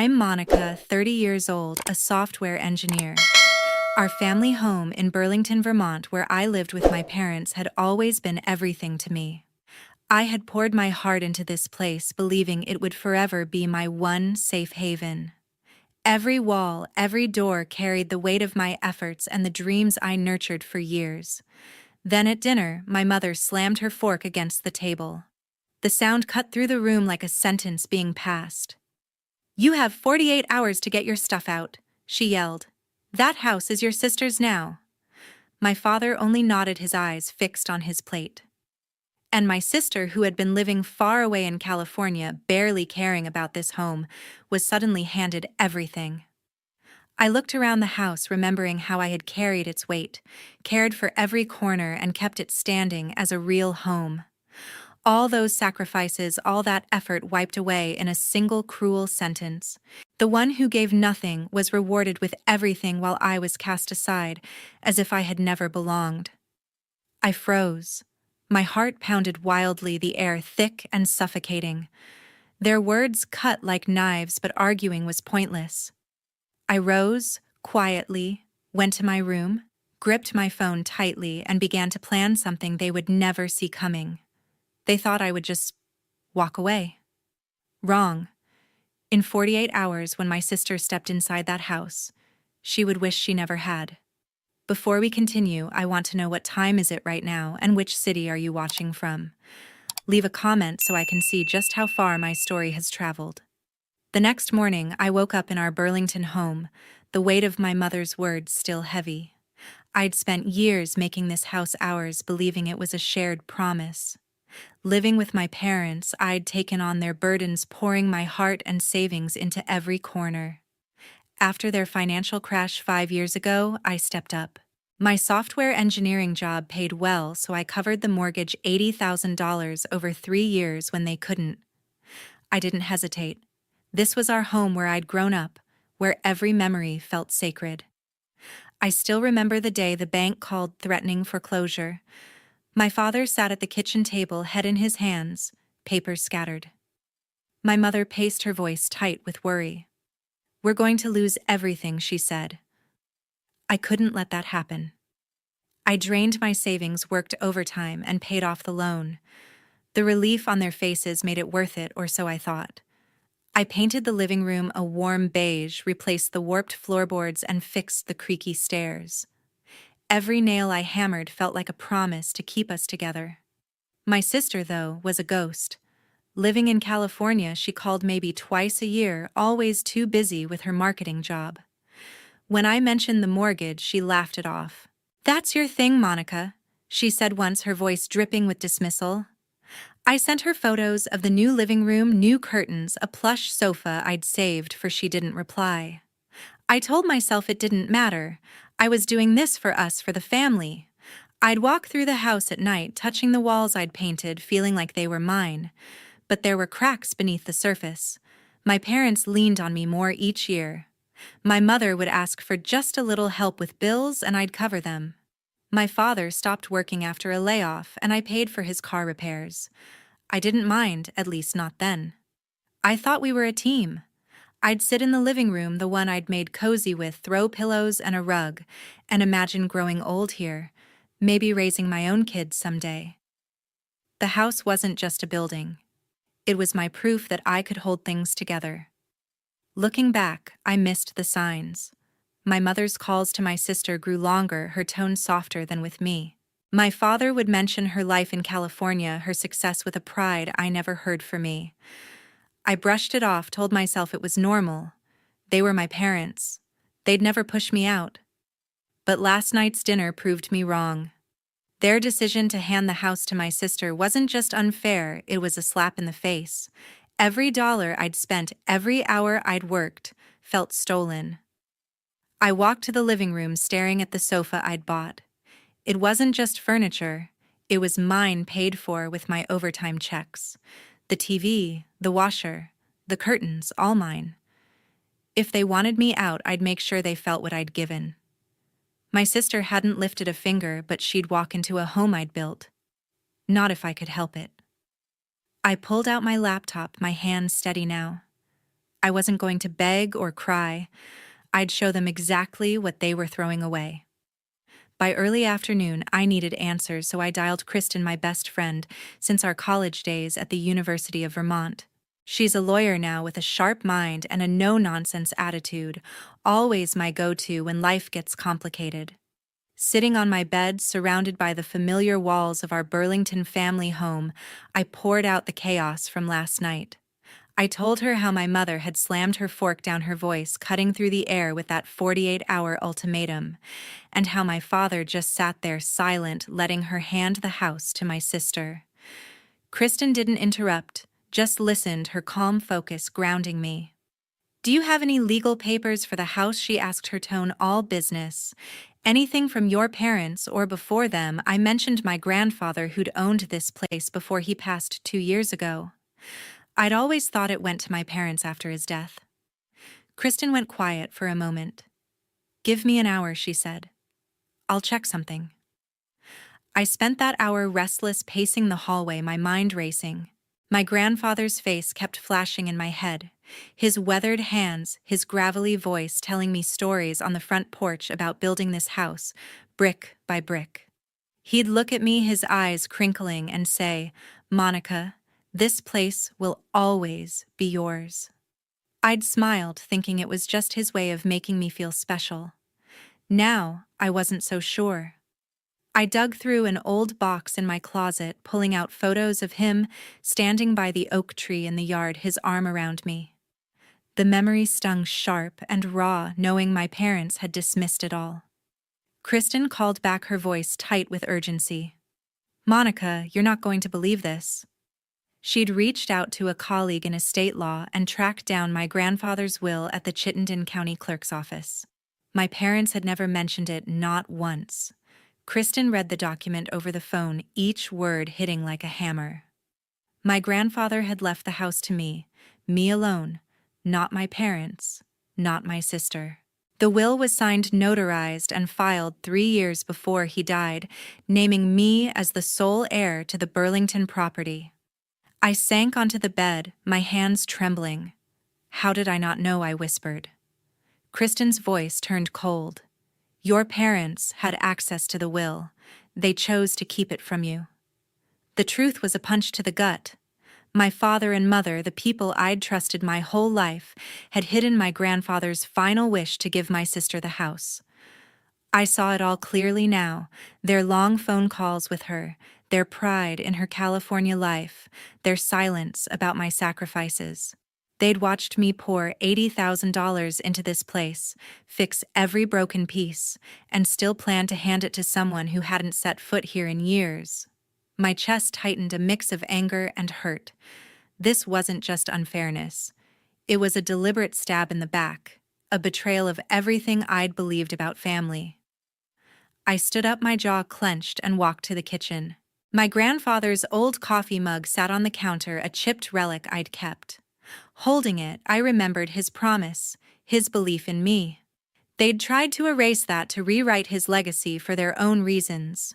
I'm Monica, 30 years old, a software engineer. Our family home in Burlington, Vermont, where I lived with my parents, had always been everything to me. I had poured my heart into this place, believing it would forever be my one safe haven. Every wall, every door carried the weight of my efforts and the dreams I nurtured for years. Then at dinner, my mother slammed her fork against the table. The sound cut through the room like a sentence being passed. "You have 48 hours to get your stuff out," she yelled. "That house is your sister's now." My father only nodded, his eyes fixed on his plate. And my sister, who had been living far away in California, barely caring about this home, was suddenly handed everything. I looked around the house, remembering how I had carried its weight, cared for every corner, and kept it standing as a real home. All those sacrifices, all that effort wiped away in a single cruel sentence. The one who gave nothing was rewarded with everything, while I was cast aside, as if I had never belonged. I froze. My heart pounded wildly, the air thick and suffocating. Their words cut like knives, but arguing was pointless. I rose, quietly, went to my room, gripped my phone tightly, and began to plan something they would never see coming. They thought I would just walk away. Wrong. In 48 hours, when my sister stepped inside that house, she would wish she never had. Before we continue, I want to know, what time is it right now, and which city are you watching from? Leave a comment so I can see just how far my story has traveled. The next morning, I woke up in our Burlington home, the weight of my mother's words still heavy. I'd spent years making this house ours, believing it was a shared promise. Living with my parents, I'd taken on their burdens, pouring my heart and savings into every corner. After their financial crash 5 years ago, I stepped up. My software engineering job paid well, so I covered the mortgage, $80,000 over 3 years when they couldn't. I didn't hesitate. This was our home, where I'd grown up, where every memory felt sacred. I still remember the day the bank called, threatening foreclosure. My father sat at the kitchen table, head in his hands, papers scattered. My mother paced, her voice tight with worry. "We're going to lose everything," she said. I couldn't let that happen. I drained my savings, worked overtime, and paid off the loan. The relief on their faces made it worth it, or so I thought. I painted the living room a warm beige, replaced the warped floorboards, and fixed the creaky stairs. Every nail I hammered felt like a promise to keep us together. My sister, though, was a ghost. Living in California, she called maybe twice a year, always too busy with her marketing job. When I mentioned the mortgage, she laughed it off. "That's your thing, Monica," she said once, her voice dripping with dismissal. I sent her photos of the new living room, new curtains, a plush sofa I'd saved, for she didn't reply. I told myself it didn't matter. I was doing this for us, for the family. I'd walk through the house at night, touching the walls I'd painted, feeling like they were mine. But there were cracks beneath the surface. My parents leaned on me more each year. My mother would ask for just a little help with bills, and I'd cover them. My father stopped working after a layoff, and I paid for his car repairs. I didn't mind, at least not then. I thought we were a team. I'd sit in the living room, the one I'd made cozy with throw pillows and a rug, and imagine growing old here, maybe raising my own kids someday. The house wasn't just a building. It was my proof that I could hold things together. Looking back, I missed the signs. My mother's calls to my sister grew longer, her tone softer than with me. My father would mention her life in California, her success, with a pride I never heard for me. I brushed it off, told myself it was normal. They were my parents. They'd never push me out. But last night's dinner proved me wrong. Their decision to hand the house to my sister wasn't just unfair, it was a slap in the face. Every dollar I'd spent, every hour I'd worked, felt stolen. I walked to the living room, staring at the sofa I'd bought. It wasn't just furniture, it was mine, paid for with my overtime checks. The TV, the washer, the curtains, all mine. If they wanted me out, I'd make sure they felt what I'd given. My sister hadn't lifted a finger, but she'd walk into a home I'd built. Not if I could help it. I pulled out my laptop, my hands steady now. I wasn't going to beg or cry. I'd show them exactly what they were throwing away. By early afternoon, I needed answers, so I dialed Kristen, my best friend, since our college days at the University of Vermont. She's a lawyer now with a sharp mind and a no-nonsense attitude, always my go-to when life gets complicated. Sitting on my bed, surrounded by the familiar walls of our Burlington family home, I poured out the chaos from last night. I told her how my mother had slammed her fork down her voice, cutting through the air with that 48-hour ultimatum, and how my father just sat there silent, letting her hand the house to my sister. Kristen didn't interrupt, just listened, her calm focus grounding me. "Do you have any legal papers for the house?" she asked, her tone all business. "Anything from your parents or before them?" I mentioned my grandfather who'd owned this place before he passed 2 years ago. I'd always thought it went to my parents after his death. Kristen went quiet for a moment. "Give me an hour," she said. "I'll check something." I spent that hour restless, pacing the hallway, my mind racing. My grandfather's face kept flashing in my head, his weathered hands, his gravelly voice telling me stories on the front porch about building this house, brick by brick. He'd look at me, his eyes crinkling, and say, "Monica, this place will always be yours." I'd smiled, thinking it was just his way of making me feel special. Now, I wasn't so sure. I dug through an old box in my closet, pulling out photos of him standing by the oak tree in the yard, his arm around me. The memory stung sharp and raw, knowing my parents had dismissed it all. Kristen called back, her voice tight with urgency. "Monica, you're not going to believe this." She'd reached out to a colleague in estate law and tracked down my grandfather's will at the Chittenden County Clerk's office. My parents had never mentioned it, not once. Kristen read the document over the phone, each word hitting like a hammer. My grandfather had left the house to me alone, not my parents, not my sister. The will was signed, notarized, and filed 3 years before he died, naming me as the sole heir to the Burlington property. I sank onto the bed, my hands trembling. "How did I not know?" I whispered. Kristen's voice turned cold. "Your parents had access to the will. They chose to keep it from you." The truth was a punch to the gut. My father and mother, the people I'd trusted my whole life, had hidden my grandfather's final wish to give my sister the house. I saw it all clearly now, their long phone calls with her, their pride in her California life, their silence about my sacrifices. They'd watched me pour $80,000 into this place, fix every broken piece, and still planned to hand it to someone who hadn't set foot here in years. My chest tightened, a mix of anger and hurt. This wasn't just unfairness. It was a deliberate stab in the back, a betrayal of everything I'd believed about family. I stood up, my jaw clenched, and walked to the kitchen. My grandfather's old coffee mug sat on the counter, a chipped relic I'd kept. Holding it, I remembered his promise, his belief in me. They'd tried to erase that, to rewrite his legacy for their own reasons.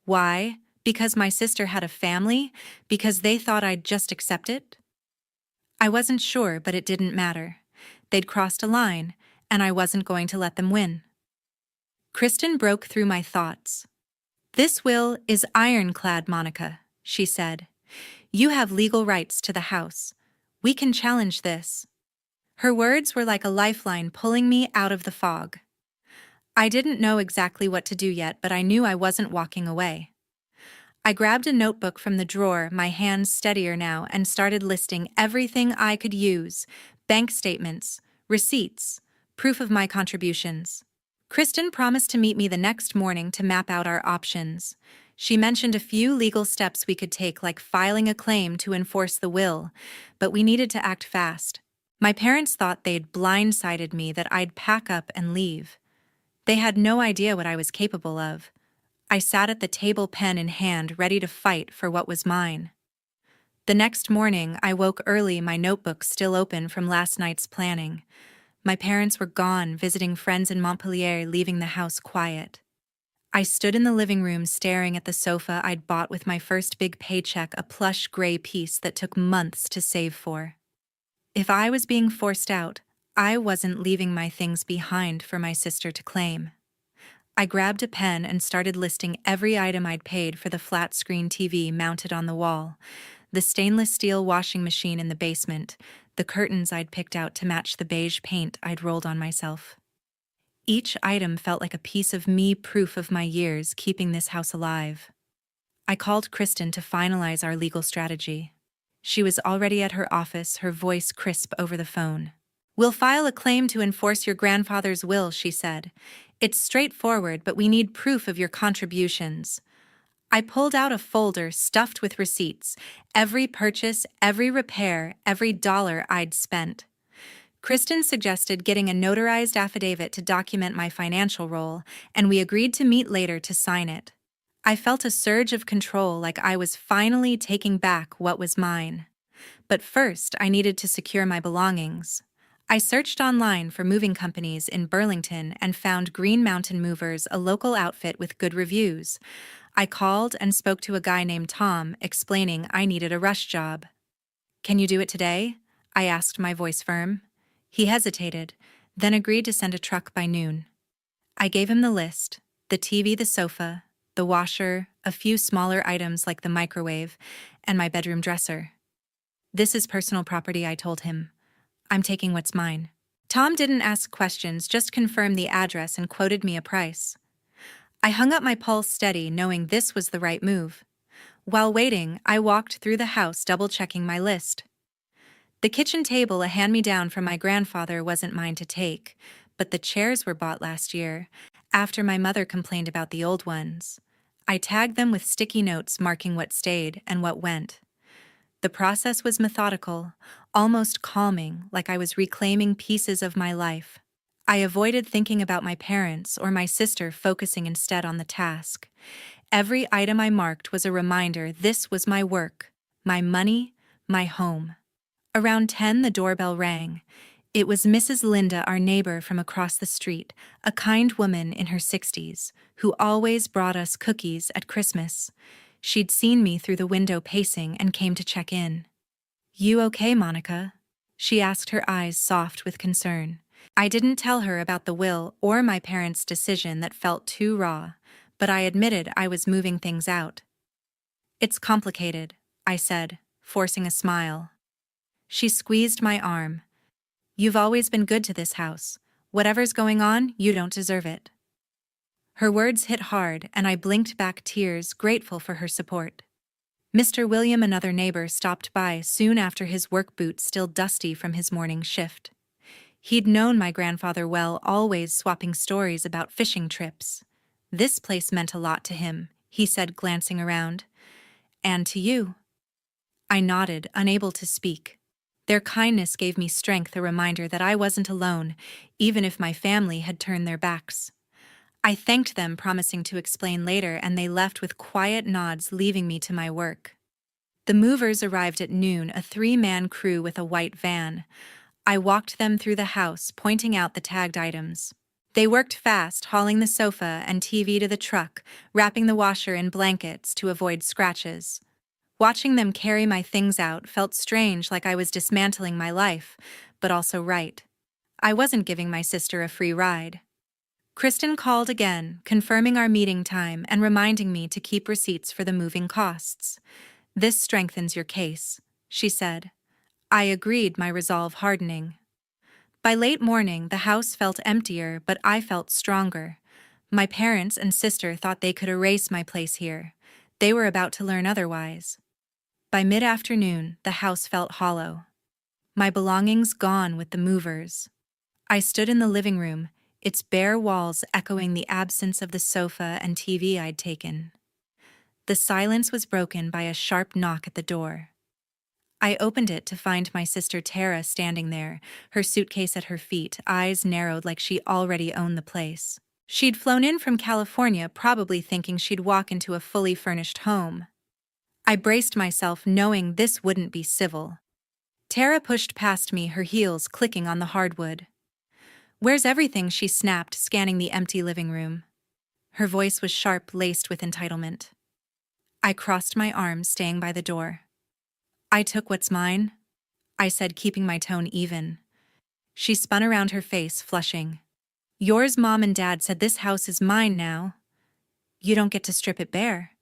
Why? Because my sister had a family? Because they thought I'd just accept it? I wasn't sure, but it didn't matter. They'd crossed a line, and I wasn't going to let them win. Kristen broke through my thoughts. "This will is ironclad, Monica," she said. "You have legal rights to the house. We can challenge this." Her words were like a lifeline, pulling me out of the fog. I didn't know exactly what to do yet, but I knew I wasn't walking away. I grabbed a notebook from the drawer, my hands steadier now, and started listing everything I could use: bank statements, receipts, proof of my contributions. Kristen promised to meet me the next morning to map out our options. She mentioned a few legal steps we could take, like filing a claim to enforce the will, but we needed to act fast. My parents thought they'd blindsided me, that I'd pack up and leave. They had no idea what I was capable of. I sat at the table, pen in hand, ready to fight for what was mine. The next morning, I woke early, my notebook still open from last night's planning. My parents were gone, visiting friends in Montpelier, leaving the house quiet. I stood in the living room, staring at the sofa I'd bought with my first big paycheck, a plush gray piece that took months to save for. If I was being forced out, I wasn't leaving my things behind for my sister to claim. I grabbed a pen and started listing every item I'd paid for the flat-screen TV mounted on the wall, the stainless steel washing machine in the basement, the curtains I'd picked out to match the beige paint I'd rolled on myself. Each item felt like a piece of me, proof of my years keeping this house alive. I called Kristen to finalize our legal strategy. She was already at her office, her voice crisp over the phone. "We'll file a claim to enforce your grandfather's will," she said. "It's straightforward, but we need proof of your contributions." I pulled out a folder stuffed with receipts, every purchase, every repair, every dollar I'd spent. Kristen suggested getting a notarized affidavit to document my financial role, and we agreed to meet later to sign it. I felt a surge of control, like I was finally taking back what was mine. But first, I needed to secure my belongings. I searched online for moving companies in Burlington and found Green Mountain Movers, a local outfit with good reviews. I called and spoke to a guy named Tom, explaining I needed a rush job. "Can you do it today?" I asked, my voice firm. He hesitated, then agreed to send a truck by noon. I gave him the list: the TV, the sofa, the washer, a few smaller items like the microwave, and my bedroom dresser. "This is personal property," I told him. "I'm taking what's mine." Tom didn't ask questions, just confirmed the address and quoted me a price. I hung up my pulse steady, knowing this was the right move. While waiting, I walked through the house, double-checking my list. The kitchen table, a hand-me-down from my grandfather, wasn't mine to take, but the chairs were bought last year, after my mother complained about the old ones. I tagged them with sticky notes marking what stayed and what went. The process was methodical, almost calming, like I was reclaiming pieces of my life. I avoided thinking about my parents or my sister, focusing instead on the task. Every item I marked was a reminder this was my work, my money, my home. Around 10, the doorbell rang. It was Mrs. Linda, our neighbor from across the street, a kind woman in her 60s, who always brought us cookies at Christmas. She'd seen me through the window pacing and came to check in. "You okay, Monica?" she asked, her eyes soft with concern. I didn't tell her about the will or my parents' decision, that felt too raw, but I admitted I was moving things out. "It's complicated," I said, forcing a smile. She squeezed my arm. "You've always been good to this house. Whatever's going on, you don't deserve it." Her words hit hard, and I blinked back tears, grateful for her support. Mr. William, another neighbor, stopped by soon after, his work boots still dusty from his morning shift. He'd known my grandfather well, always swapping stories about fishing trips. "This place meant a lot to him," he said, glancing around. "And to you." I nodded, unable to speak. Their kindness gave me strength, a reminder that I wasn't alone, even if my family had turned their backs. I thanked them, promising to explain later, and they left with quiet nods, leaving me to my work. The movers arrived at noon, a 3-man crew with a white van. I walked them through the house, pointing out the tagged items. They worked fast, hauling the sofa and TV to the truck, wrapping the washer in blankets to avoid scratches. Watching them carry my things out felt strange, like I was dismantling my life, but also right. I wasn't giving my sister a free ride. Kristen called again, confirming our meeting time and reminding me to keep receipts for the moving costs. "This strengthens your case," she said. I agreed, my resolve hardening. By late morning, the house felt emptier, but I felt stronger. My parents and sister thought they could erase my place here. They were about to learn otherwise. By mid-afternoon, the house felt hollow. My belongings gone with the movers. I stood in the living room, its bare walls echoing the absence of the sofa and TV I'd taken. The silence was broken by a sharp knock at the door. I opened it to find my sister Tara standing there, her suitcase at her feet, eyes narrowed like she already owned the place. She'd flown in from California, probably thinking she'd walk into a fully furnished home. I braced myself, knowing this wouldn't be civil. Tara pushed past me, her heels clicking on the hardwood. "Where's everything?" she snapped, scanning the empty living room. Her voice was sharp, laced with entitlement. I crossed my arms, staying by the door. "I took what's mine." I said, keeping my tone even. She spun around, her face flushing. Yours mom and dad said this house is mine now. You don't get to strip it bare.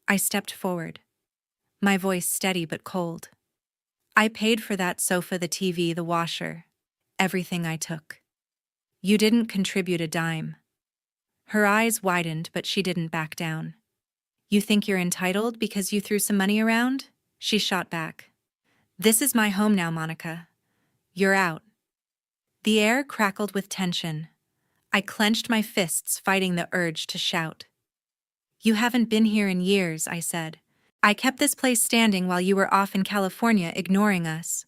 I stepped forward, my voice steady but cold. I paid for that sofa, the TV, the washer, everything I took. You didn't contribute a dime. Her eyes widened, but she didn't back down. You think you're entitled because you threw some money around? She shot back. This is my home now, Monica. You're out. The air crackled with tension. I clenched my fists, fighting the urge to shout. You haven't been here in years, I said. I kept this place standing while you were off in California ignoring us.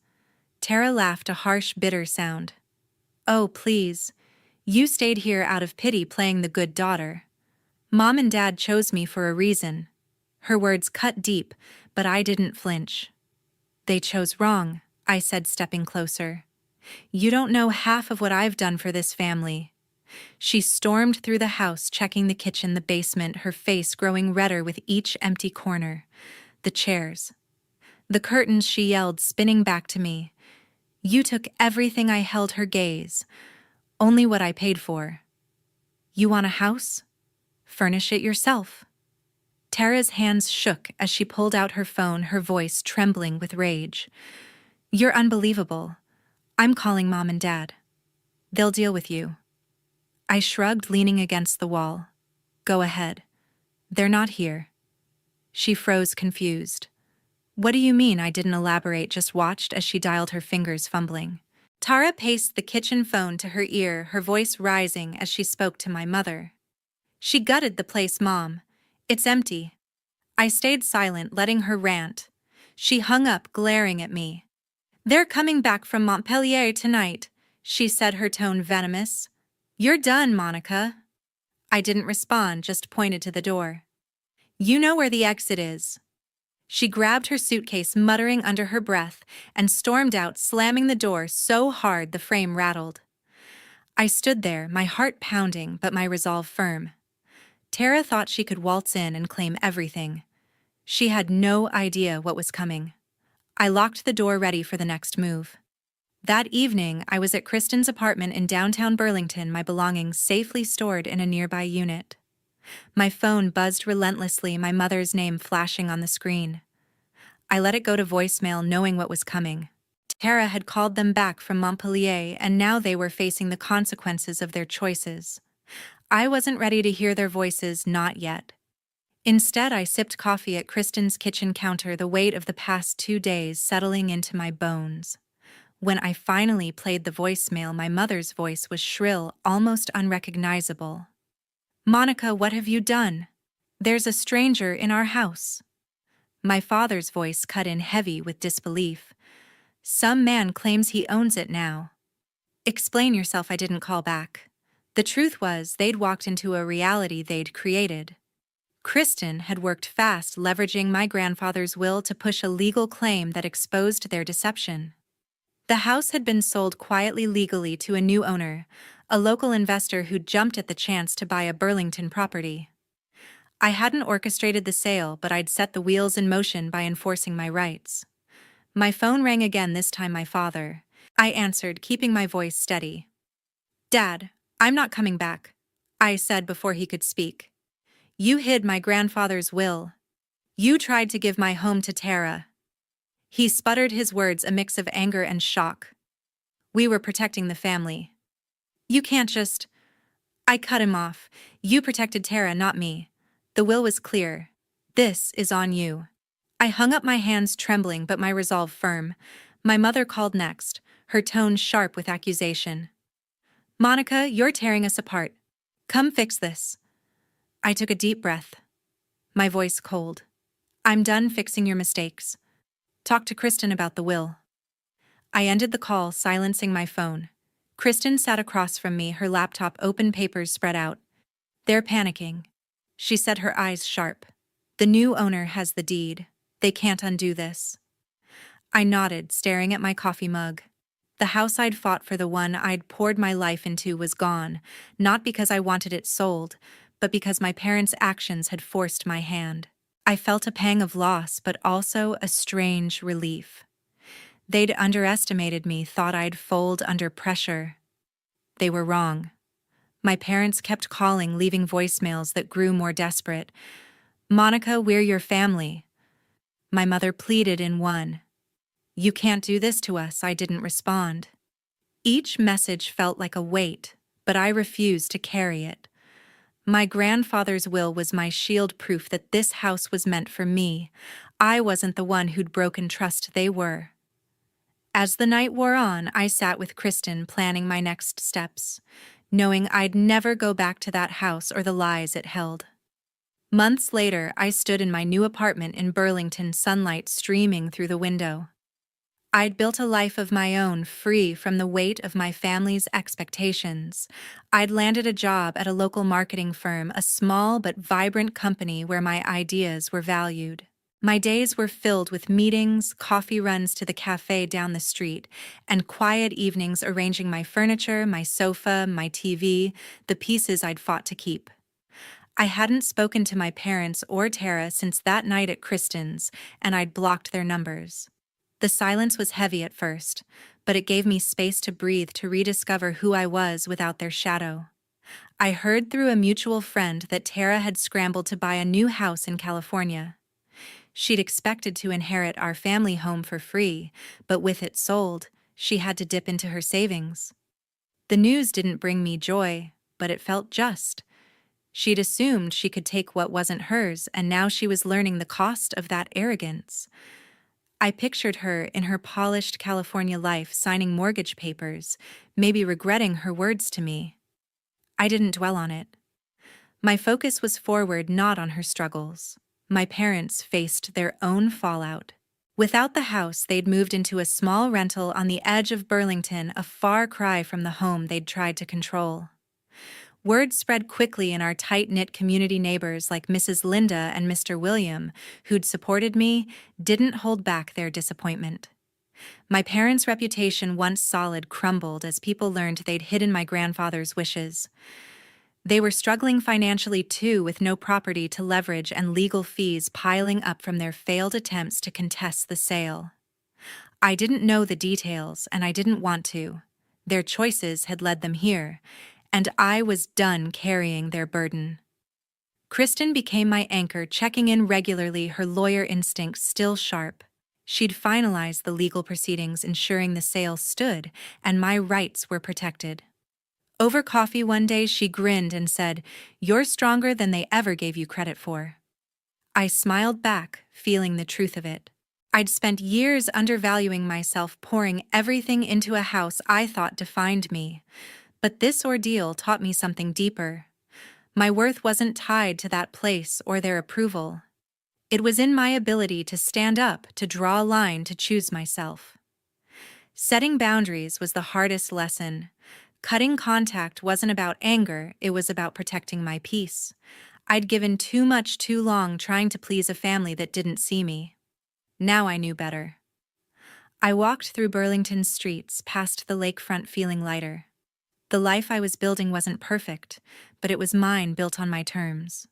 Tara laughed, a harsh, bitter sound. Oh, please. You stayed here out of pity, playing the good daughter. Mom and Dad chose me for a reason. Her words cut deep, but I didn't flinch. They chose wrong, I said, stepping closer. You don't know half of what I've done for this family. She stormed through the house, checking the kitchen, the basement, her face growing redder with each empty corner. The chairs. The curtains, she yelled, spinning back to me. You took everything I held, her gaze. Only what I paid for. You want a house? Furnish it yourself. Tara's hands shook as she pulled out her phone, her voice trembling with rage. You're unbelievable. I'm calling Mom and Dad. They'll deal with you. I shrugged, leaning against the wall. Go ahead. They're not here. She froze, confused. What do you mean? I didn't elaborate, just watched as she dialed, her fingers fumbling. Tara paced the kitchen phone to her ear, her voice rising as she spoke to my mother. She gutted the place, Mom. It's empty. I stayed silent, letting her rant. She hung up, glaring at me. They're coming back from Montpellier tonight, she said, her tone venomous. You're done, Monica. I didn't respond, just pointed to the door. You know where the exit is. She grabbed her suitcase, muttering under her breath, and stormed out, slamming the door so hard the frame rattled. I stood there, my heart pounding, but my resolve firm. Tara thought she could waltz in and claim everything. She had no idea what was coming. I locked the door, ready for the next move. That evening, I was at Kristen's apartment in downtown Burlington, my belongings safely stored in a nearby unit. My phone buzzed relentlessly, my mother's name flashing on the screen. I let it go to voicemail, knowing what was coming. Tara had called them back from Montpellier, and now they were facing the consequences of their choices. I wasn't ready to hear their voices, not yet. Instead, I sipped coffee at Kristen's kitchen counter, the weight of the past 2 days settling into my bones. When I finally played the voicemail, my mother's voice was shrill, almost unrecognizable. Monica, what have you done? There's a stranger in our house. My father's voice cut in heavy with disbelief. Some man claims he owns it now. Explain yourself, I didn't call back. The truth was, they'd walked into a reality they'd created. Kristen had worked fast, leveraging my grandfather's will to push a legal claim that exposed their deception. The house had been sold quietly, legally, to a new owner, a local investor who'd jumped at the chance to buy a Burlington property. I hadn't orchestrated the sale, but I'd set the wheels in motion by enforcing my rights. My phone rang again, this time my father. I answered, keeping my voice steady. Dad, I'm not coming back, I said before he could speak. You hid my grandfather's will. You tried to give my home to Tara. He sputtered, his words a mix of anger and shock. We were protecting the family. You can't just... I cut him off. You protected Tara, not me. The will was clear. This is on you. I hung up, my hands trembling but my resolve firm. My mother called next, her tone sharp with accusation. Monica, you're tearing us apart. Come fix this. I took a deep breath, my voice cold. I'm done fixing your mistakes. Talk to Kristen about the will. I ended the call, silencing my phone. Kristen sat across from me, her laptop open, papers spread out. They're panicking. She said, her eyes sharp. The new owner has the deed. They can't undo this. I nodded, staring at my coffee mug. The house I'd fought for, the one I'd poured my life into, was gone, not because I wanted it sold, but because my parents' actions had forced my hand. I felt a pang of loss, but also a strange relief. They'd underestimated me, thought I'd fold under pressure. They were wrong. My parents kept calling, leaving voicemails that grew more desperate. "Monica, we're your family." My mother pleaded in one. "You can't do this to us." I didn't respond. Each message felt like a weight, but I refused to carry it. My grandfather's will was my shield, proof that this house was meant for me. I wasn't the one who'd broken trust, they were. As the night wore on, I sat with Kristen, planning my next steps, knowing I'd never go back to that house or the lies it held. Months later, I stood in my new apartment in Burlington, sunlight streaming through the window. I'd built a life of my own, free from the weight of my family's expectations. I'd landed a job at a local marketing firm, a small but vibrant company where my ideas were valued. My days were filled with meetings, coffee runs to the cafe down the street, and quiet evenings arranging my furniture, my sofa, my TV, the pieces I'd fought to keep. I hadn't spoken to my parents or Tara since that night at Kristen's, and I'd blocked their numbers. The silence was heavy at first, but it gave me space to breathe, to rediscover who I was without their shadow. I heard through a mutual friend that Tara had scrambled to buy a new house in California. She'd expected to inherit our family home for free, but with it sold, she had to dip into her savings. The news didn't bring me joy, but it felt just. She'd assumed she could take what wasn't hers, and now she was learning the cost of that arrogance. I pictured her in her polished California life, signing mortgage papers, maybe regretting her words to me. I didn't dwell on it. My focus was forward, not on her struggles. My parents faced their own fallout. Without the house, they'd moved into a small rental on the edge of Burlington, a far cry from the home they'd tried to control. Word spread quickly in our tight-knit community. Neighbors like Mrs. Linda and Mr. William, who'd supported me, didn't hold back their disappointment. My parents' reputation, once solid, crumbled as people learned they'd hidden my grandfather's wishes. They were struggling financially too, with no property to leverage and legal fees piling up from their failed attempts to contest the sale. I didn't know the details, and I didn't want to. Their choices had led them here, and I was done carrying their burden. Kristen became my anchor, checking in regularly, her lawyer instincts still sharp. She'd finalized the legal proceedings, ensuring the sale stood and my rights were protected. Over coffee one day, she grinned and said, "You're stronger than they ever gave you credit for." I smiled back, feeling the truth of it. I'd spent years undervaluing myself, pouring everything into a house I thought defined me. But this ordeal taught me something deeper. My worth wasn't tied to that place or their approval. It was in my ability to stand up, to draw a line, to choose myself. Setting boundaries was the hardest lesson. Cutting contact wasn't about anger, it was about protecting my peace. I'd given too much too long, trying to please a family that didn't see me. Now I knew better. I walked through Burlington's streets, past the lakefront, feeling lighter. The life I was building wasn't perfect, but it was mine, built on my terms.